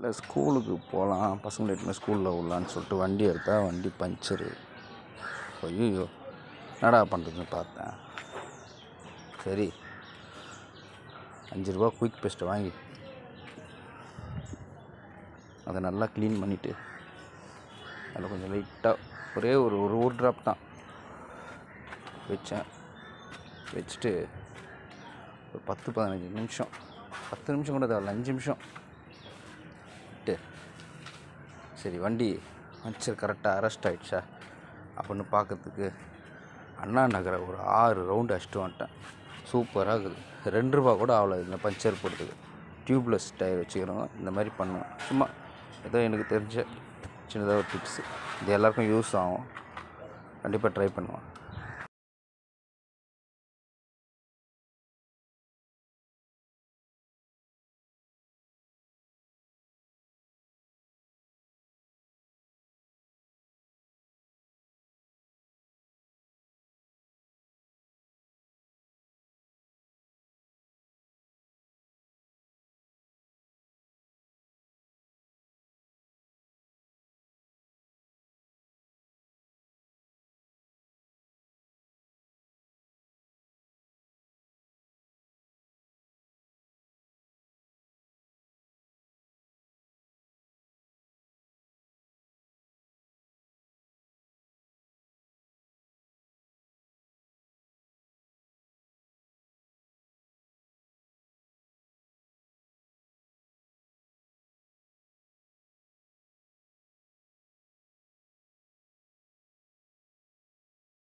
இல்லை ஸ்கூலுக்கு போகலாம், பசங்களை எட்டுமே ஸ்கூலில் விடலான்னு சொல்லிட்டு வண்டி எடுத்தால் வண்டி பஞ்சரு. ஐயோ என்னடா பண்ணுறதுன்னு பார்த்தேன். சரி 5 ரூபா குயிக் பேஸ்ட்டை வாங்கி அதை நல்லா க்ளீன் பண்ணிவிட்டு அதில் கொஞ்சம் லைட்டாக ஒரே ஒரு ட்ராப் தான் வச்சுட்டு ஒரு 10-15 நிமிஷம், 10 நிமிஷம் கூட தேவையில்ல, 5 நிமிஷம் விட்டு சரி வண்டி பஞ்சர் கரெக்டாக அரெஸ்ட் ஆகிடுச்சா அப்படின்னு பார்க்கறதுக்கு அண்ணா நகரை ஒரு 6 ரவுண்டு அடிச்சுட்டு வந்துட்டேன். சூப்பராக இருக்குது. 2 ரூபா கூட ஆகலை இந்த பஞ்சர் போடுறதுக்கு. டியூப்லெஸ் டயர் வச்சுக்கிறோம். இந்த மாதிரி பண்ணுவேன். சும்மா ஏதோ எனக்கு தெரிஞ்ச சின்னதாக ஒரு டிப்ஸு. இது எல்லாருக்கும் யூஸ் ஆகும். கண்டிப்பாக ட்ரை பண்ணுவேன்.